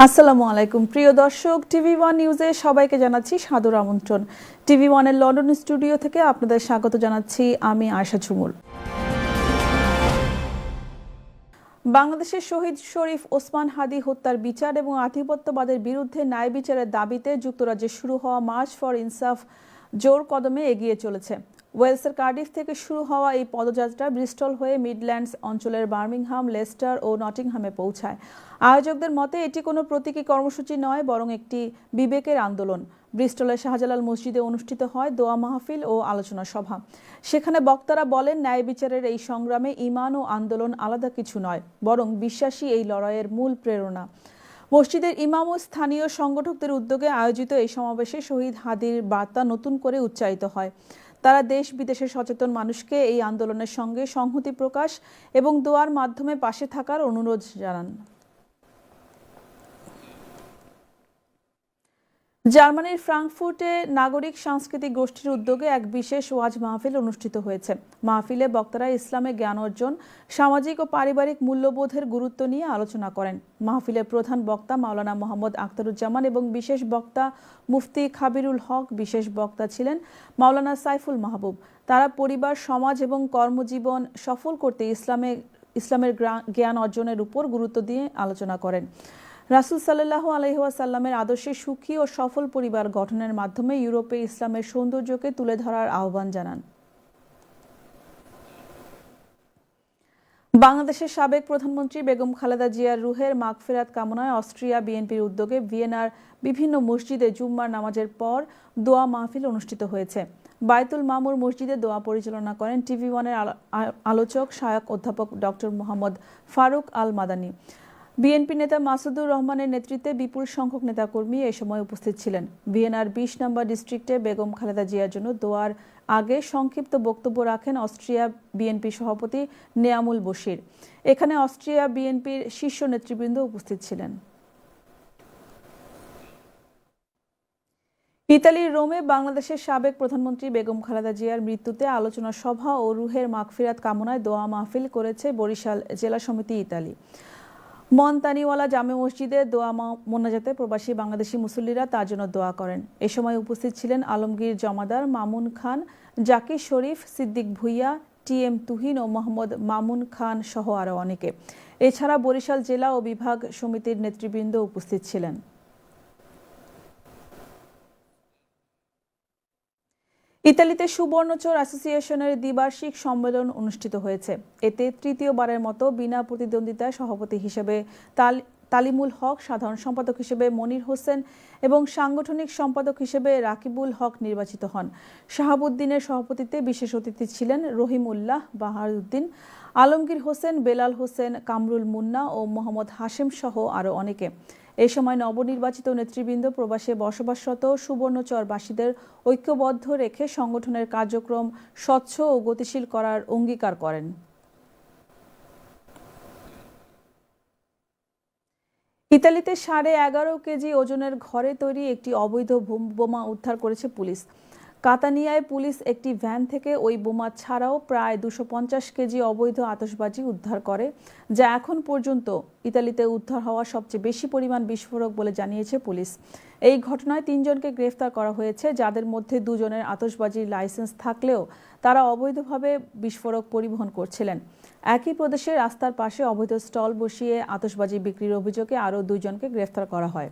আসসালামু আলাইকুম প্রিয় দর্শক, টিভি ওয়ান নিউজে সবাইকে জানাচ্ছি সাদর আমন্ত্রণ। টিভি ওয়ানের লন্ডন স্টুডিও থেকে আপনাদের স্বাগত জানাচ্ছি আমি আয়শা ঝুমুর। বাংলাদেশের শহীদ শরীফ ওসমান হাদি হত্যার বিচার এবং আধিপত্যবাদের বিরুদ্ধে ন্যায় বিচারের দাবিতে যুক্তরাজ্যে শুরু হওয়া মার্চ ফর ইনসাফ জোর কদমে এগিয়ে চলেছে। ওয়েলসের কার্ডিফ থেকে শুরু হওয়া এই পদযাত্রা ব্রিস্টল হয়ে মিডল্যান্ডস অঞ্চলের বার্মিংহাম, লেস্টার ও নটিংহামে পৌঁছায়। আয়োজকদের মতে এটি কোনো প্রতীকী কর্মসূচি নয়, বরং একটি বিবেকের আন্দোলন। ব্রিস্টলের শাহজালাল মসজিদে অনুষ্ঠিত হয় দোয়া মাহফিল ও আলোচনা সভা। সেখানে বক্তারা বলেন, ন্যায় বিচারের এই সংগ্রামে ঈমান ও আন্দোলন আলাদা কিছু নয়, বরং বিশ্বাসী এই লড়াইয়ের মূল প্রেরণা। মসজিদের ইমাম ও স্থানীয় সংগঠকদের উদ্যোগে আয়োজিত এই সমাবেশে শহীদ হাদির বার্তা নতুন করে উচ্চারিত হয়। তারা দেশ বিদেশের সচেতন মানুষকে এই আন্দোলনের সঙ্গে সংহতি প্রকাশ এবং দোয়ার মাধ্যমে পাশে থাকার অনুরোধ জানান। জার্মানির ফ্রাঙ্কফুর্টে নাগরিক সাংস্কৃতিক গোষ্ঠীর উদ্যোগে এক বিশেষ ওয়াজ মাহফিল অনুষ্ঠিত হয়েছে। মাহফিলে বক্তারা ইসলামে জ্ঞান অর্জন, সামাজিক ও পারিবারিক মূল্যবোধের গুরুত্ব নিয়ে আলোচনা করেন। মাহফিলের প্রধান বক্তা মাওলানা মোহাম্মদ আখতারুজ্জামান এবং বিশেষ বক্তা মুফতি খাবিরুল হক। বিশেষ বক্তা ছিলেন মাওলানা সাইফুল মাহবুব। তারা পরিবার, সমাজ এবং কর্মজীবন সফল করতে ইসলামের জ্ঞান অর্জনের উপর গুরুত্ব দিয়ে আলোচনা করেন। রাসূল সাল্লাল্লাহু আলাইহি ওয়াসাল্লামের আদর্শে সুখী ও সফল পরিবার গঠনের মাধ্যমে ইউরোপে ইসলামের সৌন্দর্যকে তুলে ধরার আহ্বান জানান। বাংলাদেশের সাবেক প্রধানমন্ত্রী বেগম খালেদা জিয়ার রুহের মাগফিরাত কামনায় অস্ট্রিয়া বিএনপির উদ্যোগে ভিয়েনার বিভিন্ন মসজিদে জুম্মার নামাজের পর দোয়া মাহফিল অনুষ্ঠিত হয়েছে। বায়তুল মামুর মসজিদে দোয়া পরিচালনা করেন টিভি ওয়ানের আলোচক শায়খ অধ্যাপক ডক্টর মোহাম্মদ ফারুক আল মাদানী। বিএনপি নেতা মাসুদুর রহমানের নেতৃত্বে বিপুল সংখ্যক নেতাকর্মী এ সময় উপস্থিত ছিলেন। ভিয়েনার ২০ নম্বর ডিস্ট্রিক্টে বেগম খালেদা জিয়ার জন্য দোয়ার আগে সংক্ষিপ্ত বক্তব্য রাখেন অস্ট্রিয়া বিএনপি সভাপতি নেয়ামুল বশির। এখানে অস্ট্রিয়া বিএনপির শীর্ষ নেতৃবৃন্দ উপস্থিত ছিলেন। ইতালির রোমে বাংলাদেশের সাবেক প্রধানমন্ত্রী বেগম খালেদা জিয়ার মৃত্যুতে আলোচনা সভা ও রুহের মাগফিরাত কামনায় দোয়া মাহফিল করেছে বরিশাল জেলা সমিতি ইতালি। মনতানিওয়ালা জামে মসজিদে দোয়া মোনাজাতে প্রবাসী বাংলাদেশি মুসল্লিরা তার জন্য দোয়া করেন। এ সময় উপস্থিত ছিলেন আলমগীর জমাদার, মামুন খান, জাকির শরীফ, সিদ্দিক ভুইয়া, টিএম তুহিন ও মোহাম্মদ মামুন খান সহ আরও অনেকে। এছাড়া বরিশাল জেলা ও বিভাগ সমিতির নেতৃবৃন্দ উপস্থিত ছিলেন। ইতালিতে সুবর্ণচর অ্যাসোসিয়েশনের দ্বিবার্ষিক সম্মেলন অনুষ্ঠিত হয়েছে। এতে তৃতীয়বারের মতো বিনা প্রতিদ্বন্দ্বিতায় সভাপতি হিসেবে তালিমুল হক, সাধারণ সম্পাদক হিসেবে মনির হোসেন এবং সাংগঠনিক সম্পাদক হিসেবে রাকিবুল হক নির্বাচিত হন। শাহাবুদ্দিনের সভাপতিত্বে বিশেষ অতিথি ছিলেন রহিমউল্লাহ, বাহারউদ্দিন, আলমগীর হোসেন, বেলাল হোসেন, কামরুল মুন্না ও মোহাম্মদ হাশেম সহ আরও অনেকে। এ সময় নবনির্বাচিত নেতৃবৃন্দ প্রবাসে বসবাসরত সুবর্ণচরবাসীদের ঐক্যবদ্ধ রেখে সংগঠনের কার্যক্রম স্বচ্ছ ও গতিশীল করার অঙ্গীকার করেন। ইতালিতে 11.5 কেজি ওজনের ঘরে তৈরি একটি অবৈধ বোমা উদ্ধার করেছে পুলিশ। কাতানিয়ায় পুলিশ একটি ভ্যান থেকে ওই বোমা ছাড়াও প্রায় 250 কেজি অবৈধ আতশবাজি উদ্ধার করে, যা এখন পর্যন্ত ইতালিতে উদ্ধার হওয়া সবচেয়ে বেশি পরিমাণ বিস্ফোরক বলে জানিয়েছে পুলিশ। এই ঘটনায় 3 জনকে গ্রেফতার করা হয়েছে, যাদের মধ্যে 2 জনের আতশবাজির লাইসেন্স থাকলেও তারা অবৈধভাবে বিস্ফোরক পরিবহন করছিলেন। একই প্রদেশে রাস্তার পাশে অবৈধ স্টল বসিয়ে আতশবাজি বিক্রির অভিযোগে আরও 2 জনকে গ্রেফতার করা হয়।